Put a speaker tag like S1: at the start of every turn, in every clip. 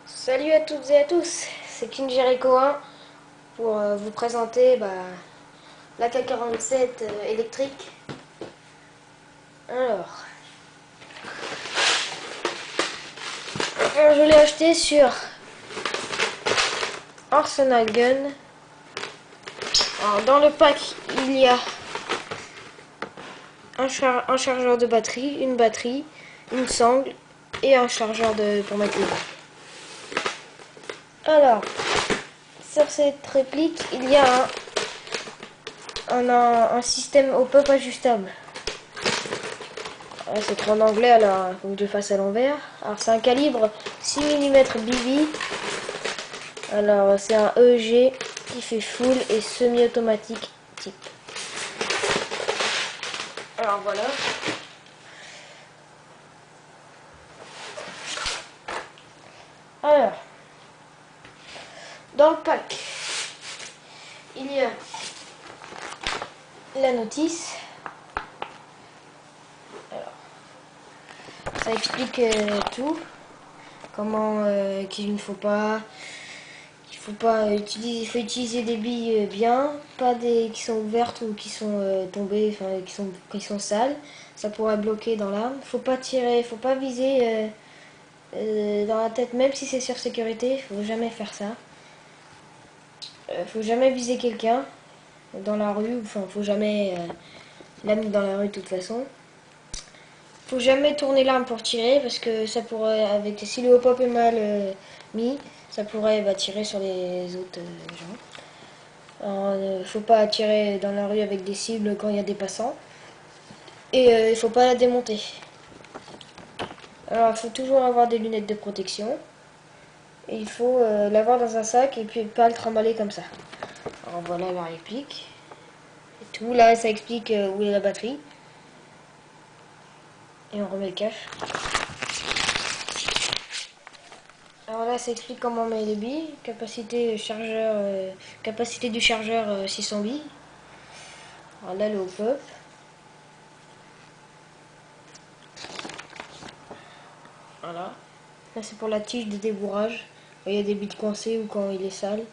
S1: Salut à toutes et à tous, c'est King Jericho 1 pour vous présenter l'AK-47 électrique. Alors, je l'ai acheté sur Arsenal Gun. Alors, dans le pack, il y a un chargeur de batterie, une sangle et un chargeur pour mettre les balles. Alors, sur cette réplique, il y a un système au pop ajustable. C'est trop en anglais, alors il faut que je le fasse à l'envers. Alors c'est un calibre 6 mm BB. Alors c'est un EG qui fait full et semi-automatique type. Alors voilà. Alors, dans le pack, il y a la notice. Alors, ça explique tout. Comment qu'il ne faut pas... il faut utiliser des billes bien, pas des qui sont ouvertes ou qui sont tombées, enfin qui sont sales. Ça pourrait bloquer dans l'arme. Faut pas tirer, faut pas viser dans la tête, même si c'est sur sécurité. Faut jamais faire ça. Faut jamais viser quelqu'un dans la rue. Enfin, faut jamais l'amener dans la rue de toute façon. Faut jamais tourner l'arme pour tirer parce que ça pourrait, avec si le hop-up est mal mis, ça pourrait tirer sur les autres gens. Alors, faut pas tirer dans la rue avec des cibles quand il y a des passants. Et il faut pas la démonter. Alors il faut toujours avoir des lunettes de protection. Et il faut l'avoir dans un sac et puis pas le trimballer comme ça. Alors voilà la réplique. Et tout, là ça explique où est la batterie. Et on remet le cache. Alors là ça explique comment on met les billes. Capacité du chargeur 600 billes. Alors là le hop-up. Voilà. Là c'est pour la tige de débourrage. Quand il y a des billes coincées ou quand il est sale.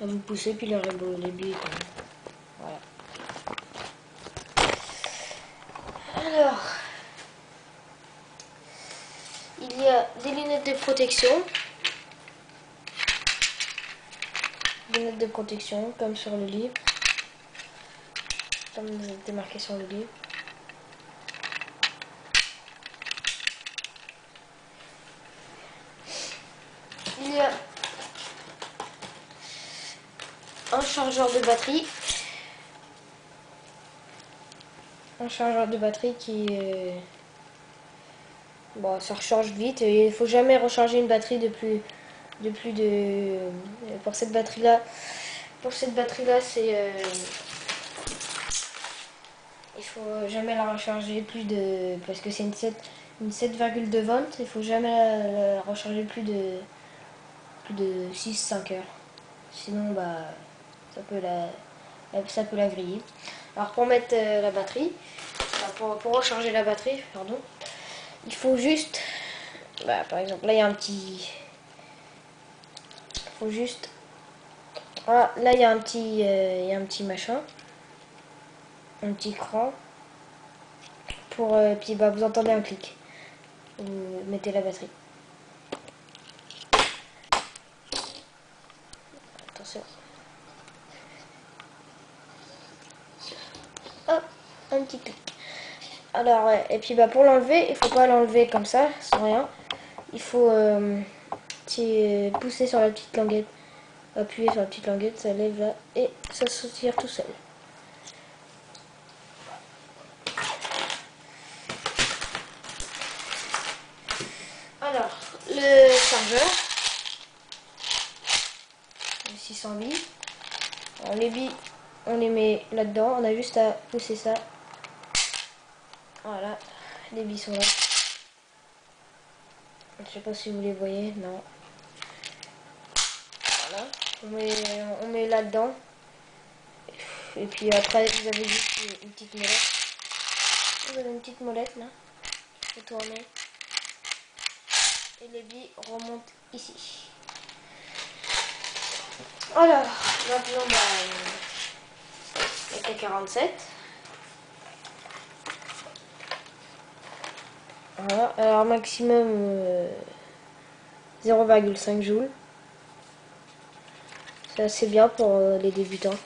S1: Là vous poussez puis les billes. Voilà. Alors, il y a des lunettes de protection. Lunettes de protection, comme sur le livre. Comme c'était marqué sur le livre. Il y a un chargeur de batterie. Un chargeur de batterie qui... bon, ça recharge vite. Et il faut jamais recharger une batterie pour cette batterie-là. Pour cette batterie-là, c'est... il faut jamais la recharger plus de... Parce que c'est une 7,2 volts. Il faut jamais la recharger plus de 6-5 heures. Sinon, ça peut la griller. Alors pour mettre la batterie, pour recharger la batterie, pardon, il faut juste, par exemple, là il y a un petit, faut juste, là il y a un petit machin, un petit cran, pour, puis vous entendez un clic, vous mettez la batterie. Attention. Hop, un petit clic. Alors, et puis pour l'enlever, il faut pas l'enlever comme ça, sans rien. Il faut pousser sur la petite languette, appuyer sur la petite languette, ça lève là, et ça se tire tout seul. Alors, le chargeur, le 600 billes. Alors, les billes, on les met là-dedans, on a juste à pousser ça. Voilà, les billes sont là. Je sais pas si vous les voyez, non. Voilà, on met là-dedans. Et puis après, vous avez juste une petite molette. Vous avez une petite molette là. Faut tourner. les billes remontent ici. Alors, maintenant, la K47. Voilà, alors maximum 0,5 joules. C'est assez bien pour les débutants.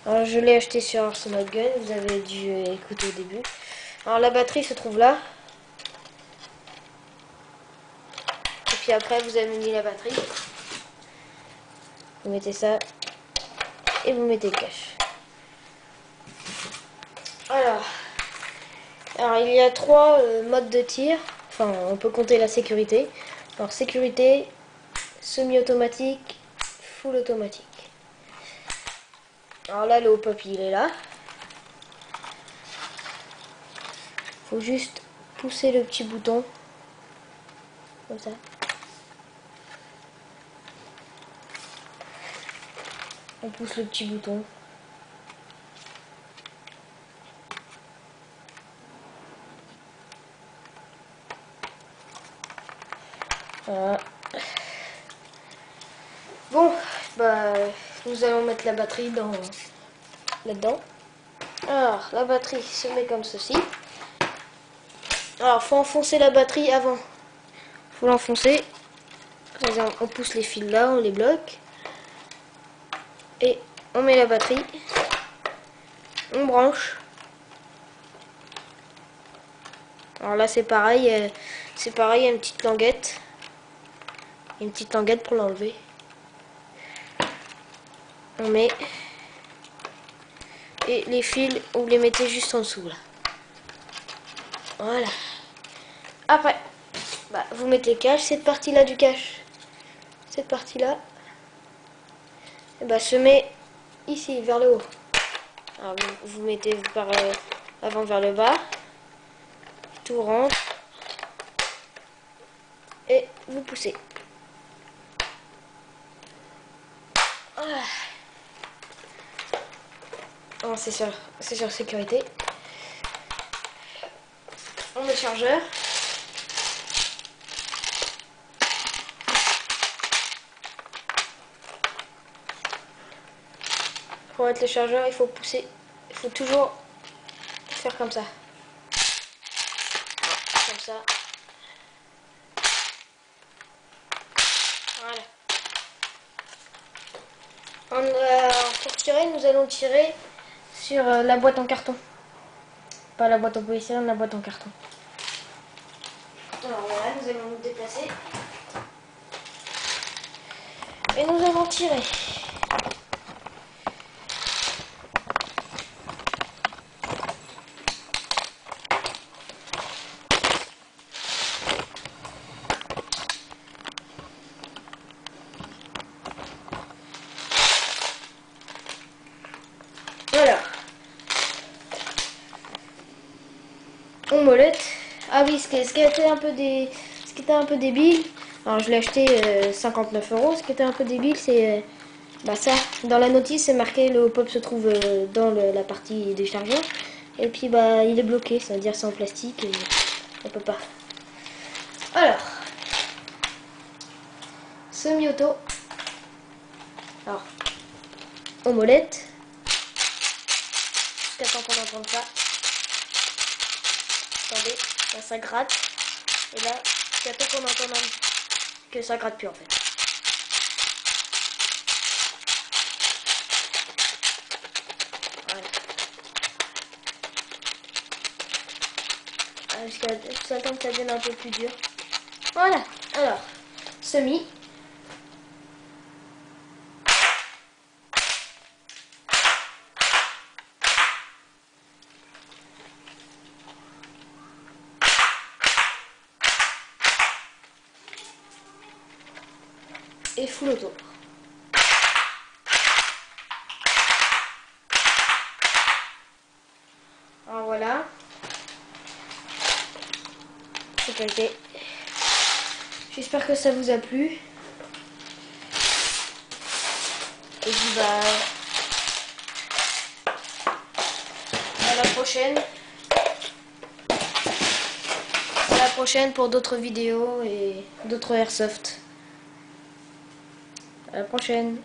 S1: Alors je l'ai acheté sur Arsenal Gun, vous avez dû écouter au début. Alors la batterie se trouve là. Et puis après vous amenez la batterie. Vous mettez ça et vous mettez le cache. Alors il y a 3 modes de tir. Enfin on peut compter la sécurité. Alors sécurité, semi-automatique, full automatique. Alors là le hop-up il est là. Faut juste pousser le petit bouton. Comme ça. On pousse le petit bouton. Voilà. Bon, nous allons mettre la batterie là-dedans. Alors, la batterie se met comme ceci. Alors, faut enfoncer la batterie avant. Faut l'enfoncer. On pousse les fils là, on les bloque. Et on met la batterie. On branche. Alors là, c'est pareil. Il y a une petite languette. Une petite languette pour l'enlever. On met. Et les fils, vous les mettez juste en dessous là. Voilà. Après, vous mettez le cache, cette partie-là du cache. Cette partie-là, se met ici, vers le haut. Alors, vous mettez par avant vers le bas. Tout rentre. Et vous poussez. Voilà. Oh, c'est sur sécurité. On met le chargeur. Pour mettre le chargeur, il faut pousser. Il faut toujours faire comme ça. Comme ça. Voilà. Pour tirer, nous allons tirer sur la boîte en carton. Pas la boîte en polystyrène, la boîte en carton. Alors voilà, nous allons nous déplacer. Et nous allons tirer. Voilà. On molette. Ah oui, ce qui était un peu débile. Alors je l'ai acheté 59 €. Ce qui était un peu débile, c'est ça. Dans la notice, c'est marqué le hop-up se trouve dans la partie des chargeurs. Et puis il est bloqué, c'est-à-dire c'est en plastique et on peut pas. Alors, semi-auto. Alors, on molette. Jusqu'à temps qu'on n'entende pas. Attendez, là ça gratte. Et là, jusqu'à temps qu'on entende que ça gratte plus en fait. Voilà. Jusqu'à temps que ça devienne un peu plus dur. Voilà. Alors, semi. Et full auto. Alors voilà. Sécurité. J'espère que ça vous a plu. Et puis à la prochaine. À la prochaine pour d'autres vidéos et d'autres airsoft. À la prochaine.